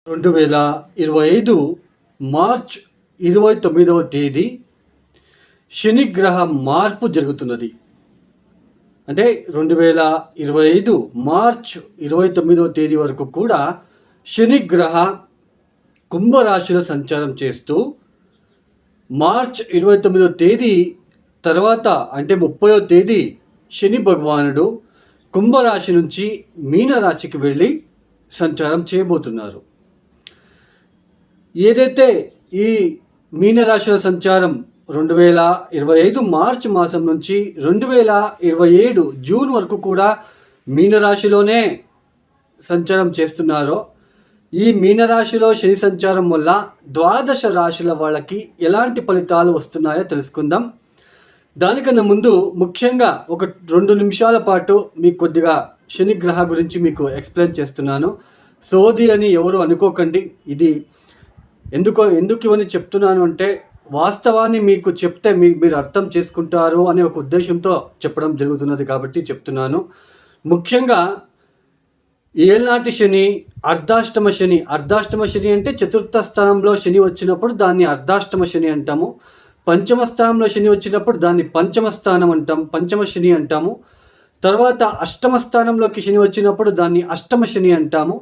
2025 March 29వ తేదీ శనిగ్రహ మార్పు జరుగుతున్నది. అంటే 2025 మార్చ్ 29వ తేదీ వరకు కూడా శనిగ్రహ కుంభరాశిలో సంచారం చేస్తూ మార్చ్ 29వ తేదీ తర్వాత అంటే 30వ తేదీ శని భగవానుడు కుంభరాశి నుంచి మీనరాశికి వెళ్ళి సంచారం చేయబోతున్నారు. ఏదైతే ఈ మీనరాశుల సంచారం 2025 మార్చి మాసం నుంచి 2027 జూన్ వరకు కూడా మీనరాశిలోనే సంచారం చేస్తున్నారో, ఈ మీనరాశిలో శని సంచారం వల్ల ద్వాదశ రాశుల వాళ్ళకి ఎలాంటి ఫలితాలు వస్తున్నాయో తెలుసుకుందాం. దానికన్నా ముందు ముఖ్యంగా ఒక 2 నిమిషాల పాటు మీకు కొద్దిగా శనిగ్రహ గురించి మీకు ఎక్స్ప్లెయిన్ చేస్తున్నాను. సోది అని ఎవరు అనుకోకండి. ఇది ఎందుకు ఇవన్నీ చెప్తున్నాను అంటే, వాస్తవాన్ని మీకు చెప్తే మీరు అర్థం చేసుకుంటారు అనే ఒక ఉద్దేశంతో చెప్పడం జరుగుతున్నది కాబట్టి చెప్తున్నాను. ముఖ్యంగా ఏళ్ళనాటి శని, అర్ధాష్టమ శని. అర్ధాష్టమ శని అంటే చతుర్థ స్థానంలో శని వచ్చినప్పుడు దాన్ని అర్ధాష్టమ శని అంటాము. పంచమ స్థానంలో శని వచ్చినప్పుడు దాన్ని పంచమ స్థానం అంటాం, పంచమ శని అంటాము. తర్వాత అష్టమ స్థానంలోకి శని వచ్చినప్పుడు దాన్ని అష్టమ శని అంటాము.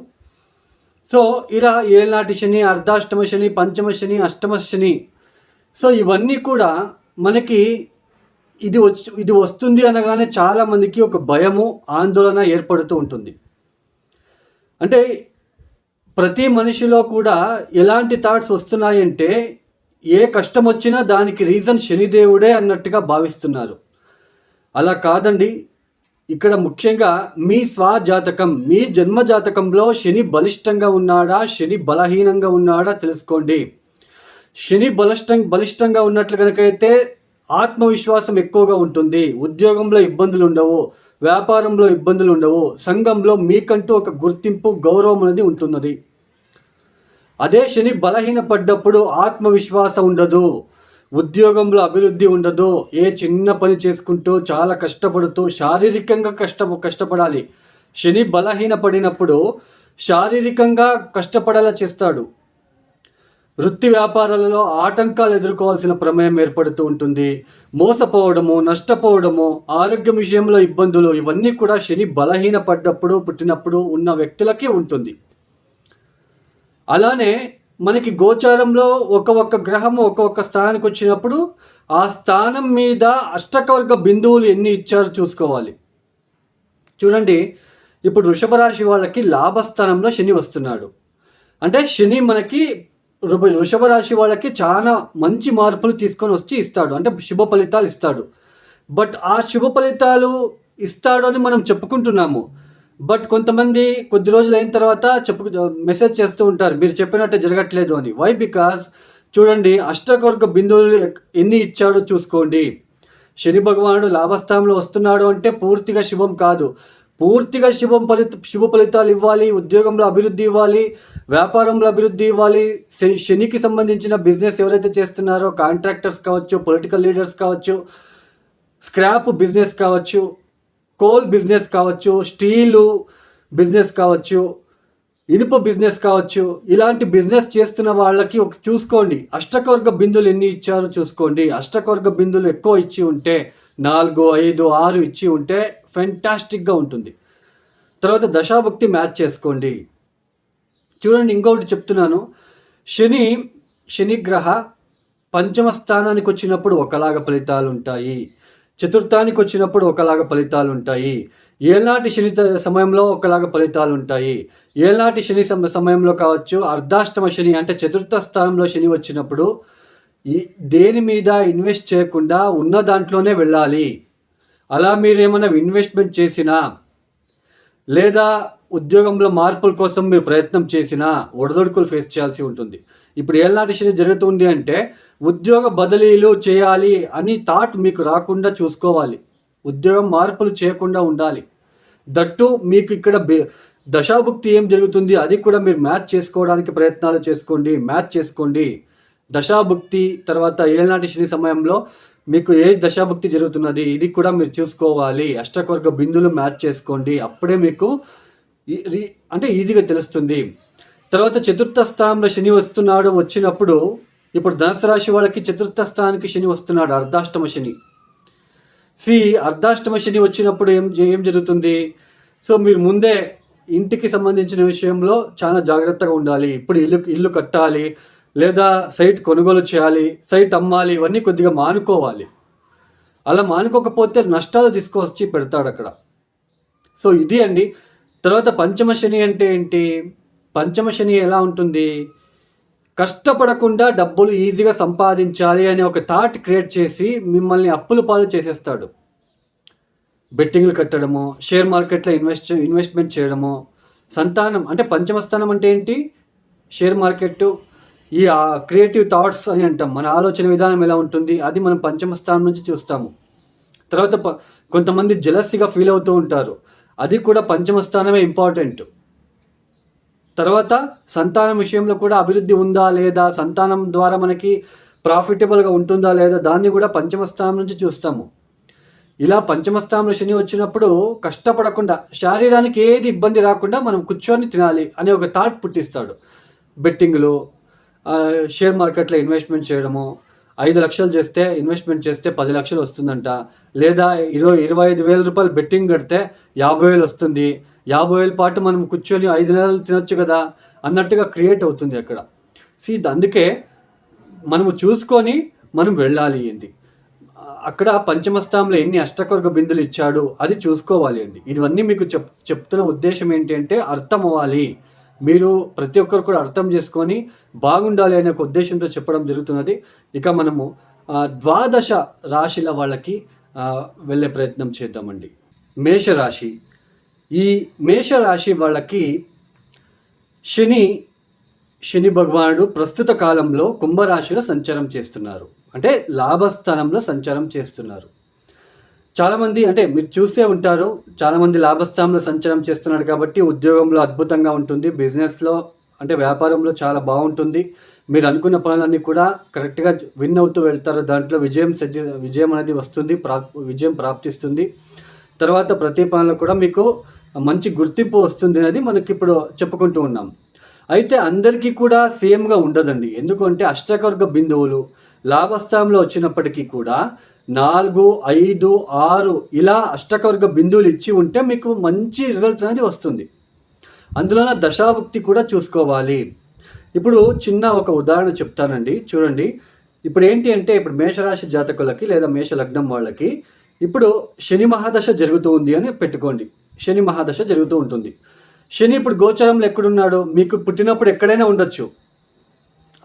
సో ఇలా ఏళ్ళనాటి శని, అర్ధాష్టమ శని, పంచమ శని, అష్టమ శని, సో ఇవన్నీ కూడా మనకి ఇది వస్తుంది అనగానే చాలామందికి ఒక భయము, ఆందోళన ఏర్పడుతూ ఉంటుంది. అంటే ప్రతి మనిషిలో కూడా ఎలాంటి థాట్స్ వస్తున్నాయంటే, ఏ కష్టం వచ్చినా దానికి రీజన్ శనిదేవుడే అన్నట్టుగా భావిస్తున్నారు. అలా కాదండి. ఇక్కడ ముఖ్యంగా మీ స్వజాతకం, మీ జన్మజాతకంలో శని బలిష్టంగా ఉన్నాడా, శని బలహీనంగా ఉన్నాడా తెలుసుకోండి. శని బలిష్టంగా ఉన్నట్లు కనుకైతే ఆత్మవిశ్వాసం ఎక్కువగా ఉంటుంది, ఉద్యోగంలో ఇబ్బందులు ఉండవు, వ్యాపారంలో ఇబ్బందులు ఉండవు, సంఘంలో మీకంటూ ఒక గుర్తింపు, గౌరవం అనేది ఉంటున్నది. అదే శని బలహీనపడ్డప్పుడు ఆత్మవిశ్వాసం ఉండదు, ఉద్యోగంలో అభివృద్ధి ఉండదు, ఏ చిన్న పని చేసుకుంటూ చాలా కష్టపడుతూ శారీరకంగా కష్టపడాలి. శని బలహీనపడినప్పుడు శారీరకంగా కష్టపడేలా చేస్తాడు. వృత్తి వ్యాపారాలలో ఆటంకాలు ఎదుర్కోవాల్సిన ప్రమేయం ఏర్పడుతూ ఉంటుంది. మోసపోవడము, నష్టపోవడము, ఆరోగ్యం విషయంలో ఇబ్బందులు, ఇవన్నీ కూడా శని బలహీనపడ్డప్పుడు పుట్టినప్పుడు ఉన్న వ్యక్తులకే ఉంటుంది. అలానే మనకి గోచారంలో ఒక్కొక్క గ్రహము ఒక్కొక్క స్థానానికి వచ్చినప్పుడు ఆ స్థానం మీద అష్టకవర్గ బిందువులు ఎన్ని ఇచ్చారో చూసుకోవాలి. చూడండి, ఇప్పుడు వృషభ రాశి వాళ్ళకి లాభస్థానంలో శని వస్తున్నాడు. అంటే శని మనకి వృషభ రాశి వాళ్ళకి చాలా మంచి మార్పులు తీసుకొని వచ్చి ఇస్తాడు, అంటే శుభ ఫలితాలు ఇస్తాడు. బట్ ఆ శుభ ఫలితాలు ఇస్తాడు అని మనం చెప్పుకుంటున్నాము. బట్ కొంతమంది కొద్ది రోజులు అయిన తర్వాత మెసేజ్ చేస్తూ ఉంటారు, మీరు చెప్పినట్టే జరగట్లేదు అని. వై? బికాజ్ చూడండి, అష్టకవర్గ బిందువులు ఎన్ని ఇచ్చాడో చూసుకోండి. శని భగవానుడు లాభస్థానంలో వస్తున్నాడు అంటే పూర్తిగా శుభం కాదు. పూర్తిగా శుభ ఫలితాలు ఇవ్వాలి, ఉద్యోగంలో అభివృద్ధి ఇవ్వాలి, వ్యాపారంలో అభివృద్ధి ఇవ్వాలి. శనికి సంబంధించిన బిజినెస్ ఎవరైతే చేస్తున్నారో, కాంట్రాక్టర్స్ కావచ్చు, పొలిటికల్ లీడర్స్ కావచ్చు, స్క్రాప్ బిజినెస్ కావచ్చు, కోల్ బిజినెస్ కావచ్చు, స్టీలు బిజినెస్ కావచ్చు, ఇనుప బిజినెస్ కావచ్చు, ఇలాంటి బిజినెస్ చేస్తున్న వాళ్ళకి చూసుకోండి, అష్టకవర్గ బిందువులు ఎన్ని ఇచ్చారో చూసుకోండి. అష్టకవర్గ బిందువులు ఎక్కువ ఇచ్చి ఉంటే, 4, 5, 6 ఇచ్చి ఉంటే ఫెంటాస్టిక్గా ఉంటుంది. తర్వాత దశాభుక్తి మ్యాచ్ చేసుకోండి. చూడండి, ఇంకొకటి చెప్తున్నాను. శనిగ్రహ పంచమ స్థానానికి వచ్చినప్పుడు ఒకలాగా ఫలితాలు ఉంటాయి, చతుర్థానికి వచ్చినప్పుడు ఒకలాగా ఫలితాలు ఉంటాయి, ఏళ్ళనాటి శని సమయంలో ఒకలాగా ఫలితాలు ఉంటాయి. ఏళ్ళనాటి శని సమయంలో కావచ్చు, అర్ధాష్టమ శని అంటే చతుర్థ స్థానంలో శని వచ్చినప్పుడు దేని మీద ఇన్వెస్ట్ చేయకుండా ఉన్న దాంట్లోనే వెళ్ళాలి. అలా మీరు ఏమైనా ఇన్వెస్ట్మెంట్ చేసినా, లేదా ఉద్యోగంలో మార్పుల కోసం మీరు ప్రయత్నం చేసినా ఒడిదొడుకులు ఫేస్ చేయాల్సి ఉంటుంది. ఇప్పుడు ఏళ్ళనాటి శని జరుగుతుంది అంటే ఉద్యోగ బదిలీలు చేయాలి అని థాట్ మీకు రాకుండా చూసుకోవాలి. ఉద్యోగం మార్పులు చేయకుండా ఉండాలి. దట్టు మీకు ఇక్కడ దశాభుక్తి ఏం జరుగుతుంది అది కూడా మీరు మ్యాచ్ చేసుకోవడానికి ప్రయత్నాలు మ్యాచ్ చేసుకోండి. దశాభుక్తి తర్వాత ఏళ్ళనాటి శని సమయంలో మీకు ఏ దశాభుక్తి జరుగుతున్నది ఇది కూడా మీరు చూసుకోవాలి. అష్టకవర్గ బిందువులు మ్యాచ్ చేసుకోండి, అప్పుడే మీకు అంటే ఈజీగా తెలుస్తుంది. తర్వాత చతుర్థ స్థానంలో శని వచ్చినప్పుడు ఇప్పుడు ధనుసు రాశి వాళ్ళకి చతుర్థ స్థానానికి శని వస్తున్నాడు, అర్ధాష్టమ శని. అర్ధాష్టమ శని వచ్చినప్పుడు ఏం జరుగుతుంది? సో మీరు ముందే ఇంటికి సంబంధించిన విషయంలో చాలా జాగ్రత్తగా ఉండాలి. ఇప్పుడు ఇల్లు కట్టాలి, లేదా సైట్ కొనుగోలు చేయాలి, సైట్ అమ్మాలి, ఇవన్నీ కొద్దిగా మానుకోవాలి. అలా మానుకోకపోతే నష్టాలు తీసుకొచ్చి పెడతాడు అక్కడ. సో ఇది అండి. తర్వాత పంచమ శని అంటే ఏంటి? పంచమ శని ఎలా ఉంటుంది? కష్టపడకుండా డబ్బులు ఈజీగా సంపాదించాలి అనే ఒక థాట్ క్రియేట్ చేసి మిమ్మల్ని అప్పుల పాలు చేసేస్తాడు. బెట్టింగ్లు కట్టడము, షేర్ మార్కెట్లో ఇన్వెస్ట్మెంట్ చేయడము, సంతానం అంటే పంచమ స్థానం అంటే ఏంటి? షేర్ మార్కెట్, ఈ క్రియేటివ్ థాట్స్ అని అంటాం. మన ఆలోచన విధానం ఎలా ఉంటుంది అది మనం పంచమ స్థానం నుంచి చూస్తాము. తర్వాత కొంతమంది జెలసీగా ఫీల్ అవుతూ ఉంటారు, అది కూడా పంచమ స్థానమే ఇంపార్టెంట్. తర్వాత సంతానం విషయంలో కూడా అభివృద్ధి ఉందా లేదా, సంతానం ద్వారా మనకి ప్రాఫిటబుల్గా ఉంటుందా లేదా, దాన్ని కూడా పంచమ స్థానం నుంచి చూస్తాము. ఇలా పంచమ స్థానంలో శని వచ్చినప్పుడు కష్టపడకుండా, శారీరానికి ఏది ఇబ్బంది రాకుండా మనం కూర్చొని తినాలి అనే ఒక థాట్ పుట్టిస్తాడు. బెట్టింగ్లు, షేర్ మార్కెట్లో ఇన్వెస్ట్మెంట్ చేయడము, 5 లక్షలు చేస్తే ఇన్వెస్ట్మెంట్ చేస్తే 10 లక్షలు వస్తుందంట, లేదా 25,000 రూపాయలు బెట్టింగ్ కడితే 50,000 వస్తుంది, 50,000 పాటు మనం కూర్చొని 5 నెలలు తినొచ్చు కదా అన్నట్టుగా క్రియేట్ అవుతుంది అక్కడ. అందుకే మనము చూసుకొని మనం వెళ్ళాలి అండి. అక్కడ పంచమస్థానంలో ఎన్ని అష్టకవర్గ బిందులు ఇచ్చాడు అది చూసుకోవాలి అండి. ఇవన్నీ మీకు చెప్తున్న ఉద్దేశం ఏంటి అంటే అర్థం అవ్వాలి, మీరు ప్రతి ఒక్కరు కూడా అర్థం చేసుకొని బాగుండాలి అనే ఒక ఉద్దేశంతో చెప్పడం జరుగుతున్నది. ఇక మనము ద్వాదశ రాశిల వాళ్ళకి వెళ్ళే ప్రయత్నం చేద్దామండి. మేషరాశి. ఈ మేషరాశి వాళ్ళకి శని భగవానుడు ప్రస్తుత కాలంలో కుంభరాశిలో సంచారం చేస్తున్నారు, అంటే లాభస్థానంలో సంచారం చేస్తున్నారు. చాలామంది అంటే మీరు చూసే ఉంటారు, చాలామంది లాభస్థానంలో సంచారం చేస్తున్నాడు కాబట్టి ఉద్యోగంలో అద్భుతంగా ఉంటుంది, బిజినెస్లో అంటే వ్యాపారంలో చాలా బాగుంటుంది, మీరు అనుకున్న పనులన్నీ కూడా కరెక్ట్గా విన్ అవుతూ వెళ్తారు, దాంట్లో విజయం అనేది వస్తుంది, విజయం ప్రాప్తిస్తుంది. తర్వాత ప్రతి పనులు కూడా మీకు మంచి గుర్తింపు వస్తుంది అనేది మనకి ఇప్పుడు చెప్పుకుంటూ ఉన్నాం. అయితే అందరికీ కూడా సేమ్గా ఉండదండి. ఎందుకంటే అష్టకవర్గ బిందువులు లాభస్థానంలో వచ్చినప్పటికీ కూడా 4, 5, 6 ఇలా అష్టకవర్గ బిందువులు ఇచ్చి ఉంటే మీకు మంచి రిజల్ట్ అనేది వస్తుంది. అందులోన దశాభుక్తి కూడా చూసుకోవాలి. ఇప్పుడు చిన్న ఒక ఉదాహరణ చెప్తానండి, చూడండి. ఇప్పుడు ఏంటి అంటే ఇప్పుడు మేషరాశి జాతకులకి లేదా మేష లగ్నం వాళ్ళకి ఇప్పుడు శని మహాదశ జరుగుతూ ఉంది అని పెట్టుకోండి. శని మహాదశ జరుగుతూ ఉంటుంది. శని ఇప్పుడు గోచరంలో ఎక్కడున్నాడు? మీకు పుట్టినప్పుడు ఎక్కడైనా ఉండొచ్చు,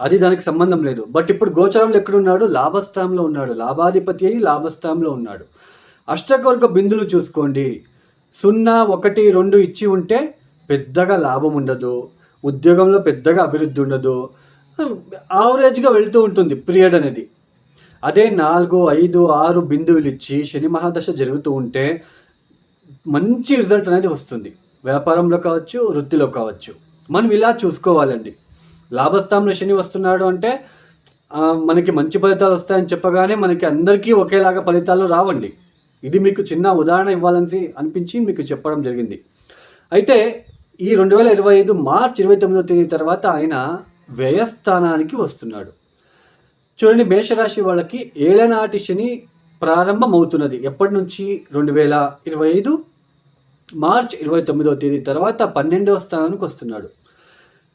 అది దానికి సంబంధం లేదు. బట్ ఇప్పుడు గోచరంలో ఎక్కడున్నాడు? లాభస్థానంలో ఉన్నాడు. లాభాధిపతి అయి లాభస్థానంలో ఉన్నాడు. అష్టకవర్గ బిందులు చూసుకోండి. 0, 1, 2 ఇచ్చి ఉంటే పెద్దగా లాభం ఉండదు, ఉద్యోగంలో పెద్దగా అభివృద్ధి ఉండదు, యావరేజ్గా వెళ్తూ ఉంటుంది పీరియడ్ అనేది. అదే 4, 5, 6 బిందువులు ఇచ్చి శని మహాదశ జరుగుతూ ఉంటే మంచి రిజల్ట్ అనేది వస్తుంది, వ్యాపారంలో కావచ్చు, వృత్తిలో కావచ్చు. మనం ఇలా చూసుకోవాలండి. లాభస్థానంలో శని వస్తున్నాడు అంటే మనకి మంచి ఫలితాలు వస్తాయని చెప్పగానే మనకి అందరికీ ఒకేలాగా ఫలితాలు రావండి. ఇది మీకు చిన్న ఉదాహరణ ఇవ్వాలని అనిపించి మీకు చెప్పడం జరిగింది. అయితే ఈ 2025 మార్చి 29వ తేదీ తర్వాత ఆయన వ్యయస్థానానికి వస్తున్నాడు. చూడండి, మేషరాశి వాళ్ళకి ఏళ్ళనాటి శని ప్రారంభం అవుతున్నది. ఎప్పటి నుంచి? 2025 మార్చి 29వ తేదీ తర్వాత 12వ స్థానానికి వస్తున్నాడు.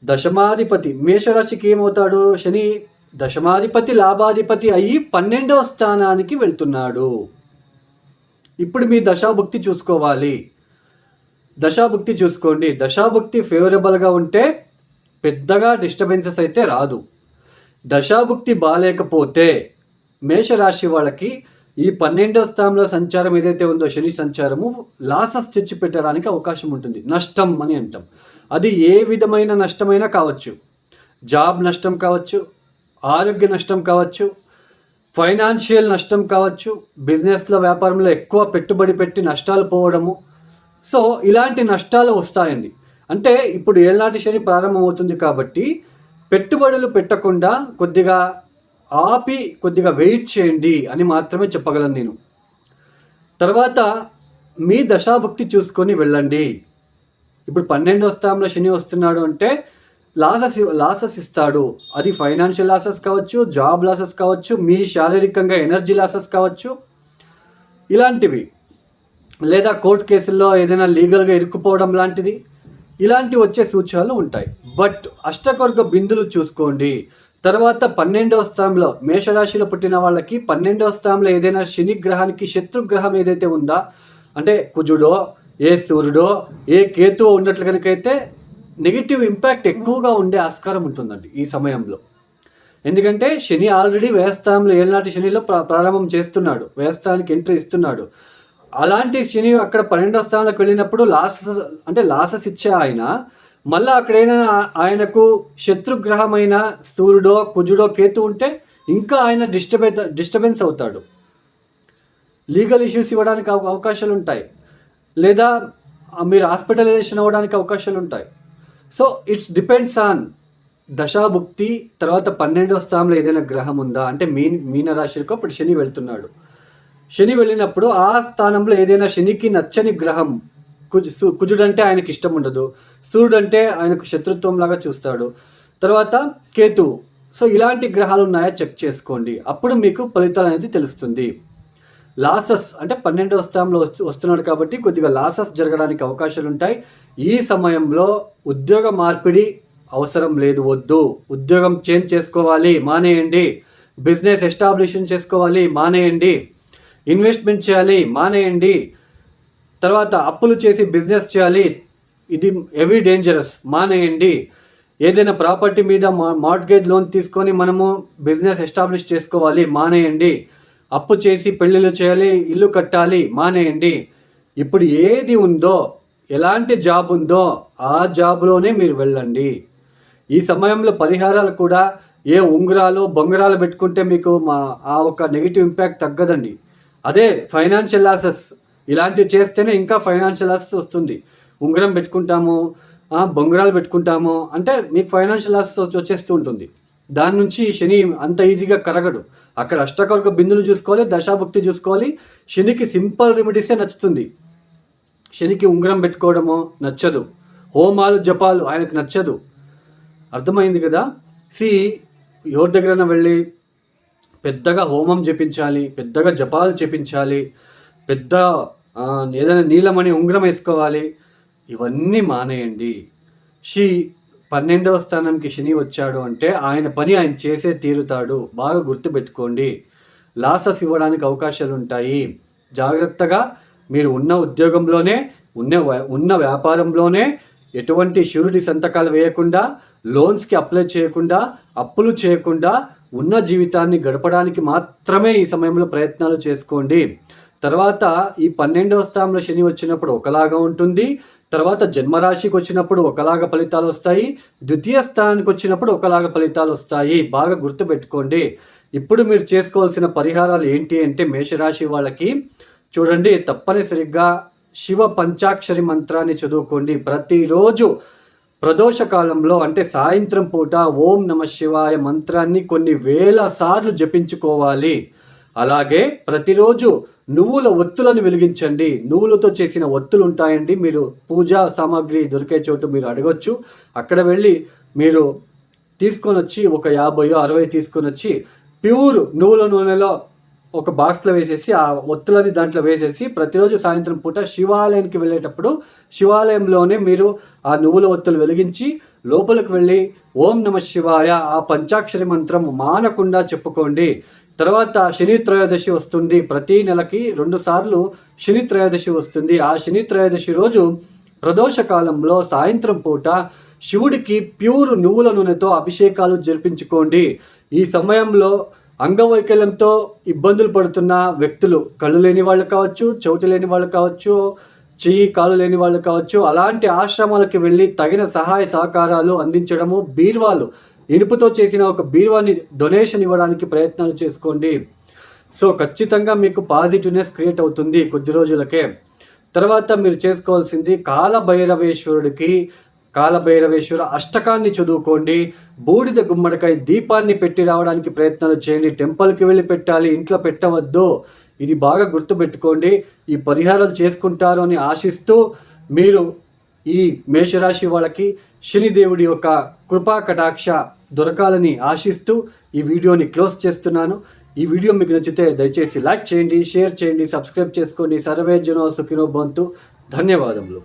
దశమాధిపతి మేషరాశికి ఏమవుతాడు? శని దశమాధిపతి లాభాధిపతి అయ్యి 12వ స్థానానికి వెళ్తున్నాడు. ఇప్పుడు మీ దశాభుక్తి చూసుకోవాలి. దశాభుక్తి చూసుకోండి. దశాభుక్తి ఫేవరబుల్గా ఉంటే పెద్దగా డిస్టర్బెన్సెస్ అయితే రాదు. దశాభుక్తి బాగాలేకపోతే మేషరాశి వాళ్ళకి ఈ 12వ స్థానంలో సంచారం ఏదైతే ఉందో శని సంచారము లాసెస్ తెచ్చి పెట్టడానికి అవకాశం ఉంటుంది. నష్టం అని అంటాం. అది ఏ విధమైన నష్టమైనా కావచ్చు. జాబ్ నష్టం కావచ్చు, ఆరోగ్య నష్టం కావచ్చు, ఫైనాన్షియల్ నష్టం కావచ్చు, బిజినెస్లో వ్యాపారంలో ఎక్కువ పెట్టుబడి పెట్టి నష్టాలు పోవడము. సో ఇలాంటి నష్టాలు వస్తాయండి. అంటే ఇప్పుడు ఏళ్ళనాటి శని ప్రారంభమవుతుంది కాబట్టి పెట్టుబడులు పెట్టకుండా కొద్దిగా ఆపి కొద్దిగా వెయిట్ చేయండి అని మాత్రమే చెప్పగలను నేను. తర్వాత మీ దశాభుక్తి చూసుకొని వెళ్ళండి. ఇప్పుడు 12వ స్థానంలో శని వస్తున్నాడు అంటే లాసెస్ ఇస్తాడు. అది ఫైనాన్షియల్ లాసెస్ కావచ్చు, జాబ్ లాసెస్ కావచ్చు, మీ శారీరకంగా ఎనర్జీ లాసెస్ కావచ్చు, ఇలాంటివి. లేదా కోర్టు కేసుల్లో ఏదైనా లీగల్గా ఇరుక్కుపోవడం లాంటిది, ఇలాంటివి వచ్చే సూచనలు ఉంటాయి. బట్ అష్టకవర్గ బిందులు చూసుకోండి. తర్వాత 12వ స్థానంలో మేషరాశిలో పుట్టిన వాళ్ళకి 12వ స్థానంలో ఏదైనా శని గ్రహానికి శత్రుగ్రహం ఏదైతే ఉందా, అంటే కుజుడో, ఏ సూర్యుడో, ఏ కేతువో ఉన్నట్లు కనుకైతే నెగిటివ్ ఇంపాక్ట్ ఎక్కువగా ఉండే ఆస్కారం ఉంటుందండి ఈ సమయంలో. ఎందుకంటే శని ఆల్రెడీ వ్యయస్థానంలో ఏళ్ళనాటి శనిలో ప్రారంభం చేస్తున్నాడు, వ్యయస్థానానికి ఎంట్రీ ఇస్తున్నాడు. అలాంటి శని అక్కడ 12వ స్థానంలోకి వెళ్ళినప్పుడు లాసెస్ ఇచ్చే ఆయన మళ్ళీ అక్కడైనా ఆయనకు శత్రుగ్రహమైన సూర్యుడో, కుజుడో, కేతు ఉంటే ఇంకా ఆయన డిస్టర్బెన్స్ అవుతాడు. లీగల్ ఇష్యూస్ ఇవ్వడానికి అవకాశాలు ఉంటాయి, లేదా మీరు హాస్పిటలైజేషన్ అవ్వడానికి అవకాశాలు ఉంటాయి. సో ఇట్స్ డిపెండ్స్ ఆన్ దశాభుక్తి. తర్వాత 12వ స్థానంలో ఏదైనా గ్రహం ఉందా, అంటే మీనరాశికి ఇప్పుడు శని వెళ్తున్నాడు. శని వెళ్ళినప్పుడు ఆ స్థానంలో ఏదైనా శనికి నచ్చని గ్రహం, కుజుడు అంటే ఆయనకి ఇష్టం ఉండదు, సూర్యుడు అంటే ఆయనకు శత్రుత్వంలాగా చూస్తాడు, తర్వాత కేతువు. సో ఇలాంటి గ్రహాలు ఉన్నాయా చెక్ చేసుకోండి, అప్పుడు మీకు ఫలితాలు అనేది తెలుస్తుంది. లాసెస్ అంటే 12వ స్థానంలో వస్తున్నాడు కాబట్టి కొద్దిగా లాసెస్ జరగడానికి అవకాశాలు ఉంటాయి. ఈ సమయంలో ఉద్యోగ మార్పిడి అవసరం లేదు, వద్దు. ఉద్యోగం చేంజ్ చేసుకోవాలి, మానేయండి. బిజినెస్ ఎస్టాబ్లిషన్ చేసుకోవాలి, మానేయండి. ఇన్వెస్ట్మెంట్ చేయాలి, మానేయండి. తర్వాత అప్పులు చేసి బిజినెస్ చేయాలి, ఇది హెవీ డేంజరస్, మానేయండి. ఏదైనా ప్రాపర్టీ మీద మార్ట్గేజ్ లోన్ తీసుకొని మనము బిజినెస్ ఎస్టాబ్లిష్ చేసుకోవాలి, మానేయండి. అప్పు చేసి పెళ్ళిళ్ళు చేయాలి, ఇల్లు కట్టాలి, మానేయండి. ఇప్పుడు ఏది ఉందో, ఎలాంటి జాబ్ ఉందో ఆ జాబ్లోనే మీరు వెళ్ళండి. ఈ సమయంలో పరిహారాలు కూడా ఏ ఉంగరాలు బొంగరాలు పెట్టుకుంటే మీకు ఆ ఒక నెగిటివ్ ఇంపాక్ట్ తగ్గదండి. అదే ఫైనాన్షియల్ లాసెస్ ఇలాంటివి చేస్తేనే ఇంకా ఫైనాన్షియల్ లాసెస్ వస్తుంది. ఉంగరం పెట్టుకుంటాము, బొంగరాలు పెట్టుకుంటాము అంటే మీకు ఫైనాన్షియల్ లాసెస్ వచ్చేస్తూ ఉంటుంది. దాని నుంచి శని అంత ఈజీగా కరగడు. అక్కడ అష్టకవర్గ బిందులు చూసుకోవాలి, దశాభుక్తి చూసుకోవాలి. శనికి సింపుల్ రెమెడీసే నచ్చుతుంది. శనికి ఉంగరం పెట్టుకోవడము నచ్చదు, హోమాలు జపాలు ఆయనకు నచ్చదు. అర్థమైంది కదా. ఎవరి దగ్గరైనా వెళ్ళి పెద్దగా హోమం జపించాలి, పెద్దగా జపాలు చేపించాలి, పెద్ద ఏదైనా నీలమణి ఉంగరం వేసుకోవాలి, ఇవన్నీ మానేయండి. 12వ స్థానంకి శని వచ్చాడు అంటే ఆయన పని ఆయన చేసే తీరుతాడు, బాగా గుర్తుపెట్టుకోండి. లాసెస్ ఇవ్వడానికి అవకాశాలు ఉంటాయి. జాగ్రత్తగా మీరు ఉన్న ఉద్యోగంలోనే, ఉన్న వ్యాపారంలోనే ఎటువంటి షూరిటీ సంతకాలు వేయకుండా, లోన్స్కి అప్లై చేయకుండా, అప్పులు చేయకుండా ఉన్న జీవితాన్ని గడపడానికి మాత్రమే ఈ సమయంలో ప్రయత్నాలు చేసుకోండి. తర్వాత ఈ 12వ స్థానంలో శని వచ్చినప్పుడు ఒకలాగా ఉంటుంది, తర్వాత జన్మరాశికి వచ్చినప్పుడు ఒకలాగా ఫలితాలు వస్తాయి, ద్వితీయ స్థానానికి వచ్చినప్పుడు ఒకలాగా ఫలితాలు వస్తాయి. బాగా గుర్తుపెట్టుకోండి. ఇప్పుడు మీరు చేసుకోవాల్సిన పరిహారాలు ఏంటి అంటే, మేషరాశి వాళ్ళకి చూడండి, తప్పనిసరిగా శివ పంచాక్షరి మంత్రాన్ని చదువుకోండి. ప్రతిరోజు ప్రదోష కాలంలో అంటే సాయంత్రం పూట ఓం నమ శివాయ మంత్రాన్ని కొన్ని వేల సార్లు జపించుకోవాలి. అలాగే ప్రతిరోజు నువ్వుల ఒత్తులను వెలిగించండి. నువ్వులతో చేసిన ఒత్తులు ఉంటాయండి, మీరు పూజా సామాగ్రి దొరికే చోటు మీరు అడగొచ్చు. అక్కడ వెళ్ళి మీరు తీసుకొని వచ్చి ఒక 50-60 తీసుకొని వచ్చి ప్యూర్ నువ్వుల నూనెలో ఒక బాక్స్లో వేసేసి ఆ ఒత్తులని దాంట్లో వేసేసి ప్రతిరోజు సాయంత్రం పూట శివాలయానికి వెళ్ళేటప్పుడు శివాలయంలోనే మీరు ఆ నువ్వుల ఒత్తులు వెలిగించి లోపలికి వెళ్ళి ఓం నమ శివాయ ఆ పంచాక్షరి మంత్రం మానకుండా చెప్పుకోండి. తర్వాత శని త్రయోదశి వస్తుంది, ప్రతి నెలకి 2 సార్లు శని త్రయోదశి వస్తుంది. ఆ శని త్రయోదశి రోజు ప్రదోష కాలంలో సాయంత్రం పూట శివుడికి ప్యూర్ నువ్వుల నూనెతో అభిషేకాలు జరిపించుకోండి. ఈ సమయంలో అంగవైకల్యంతో ఇబ్బందులు పడుతున్న వ్యక్తులు, కళ్ళు లేని వాళ్ళు కావచ్చు, చెవిటి లేని వాళ్ళు కావచ్చు, చెయ్యి కాలు లేని వాళ్ళు కావచ్చు, అలాంటి ఆశ్రమాలకు వెళ్ళి తగిన సహాయ సహకారాలు అందించడము, బీర్వాలు ఇనుపుతో చేసిన ఒక బీరువాని డొనేషన్ ఇవ్వడానికి ప్రయత్నాలు చేసుకోండి. సో ఖచ్చితంగా మీకు పాజిటివ్నెస్ క్రియేట్ అవుతుంది కొద్ది రోజులకే. తర్వాత మీరు చేసుకోవాల్సింది కాలభైరవేశ్వర అష్టకాన్ని చదువుకోండి. బూడిద గుమ్మడికాయ దీపాన్ని పెట్టి రావడానికి ప్రయత్నాలు చేయండి. టెంపుల్కి వెళ్ళి పెట్టాలి, ఇంట్లో పెట్టవద్దు. ఇది బాగా గుర్తుపెట్టుకోండి. ఈ పరిహారాలు చేసుకుంటారు అని ఆశిస్తూ మీరు ఈ మేషరాశి వాళ్ళకి శనిదేవుడి యొక్క కృపా కటాక్ష దొరకాలని ఆశిస్తూ ఈ వీడియోని క్లోజ్ చేస్తున్నాను. ఈ వీడియో మీకు నచ్చితే దయచేసి లైక్ చేయండి, షేర్ చేయండి, సబ్స్క్రైబ్ చేసుకోండి. సర్వే జనో సుఖినో భవంతు. ధన్యవాదములు.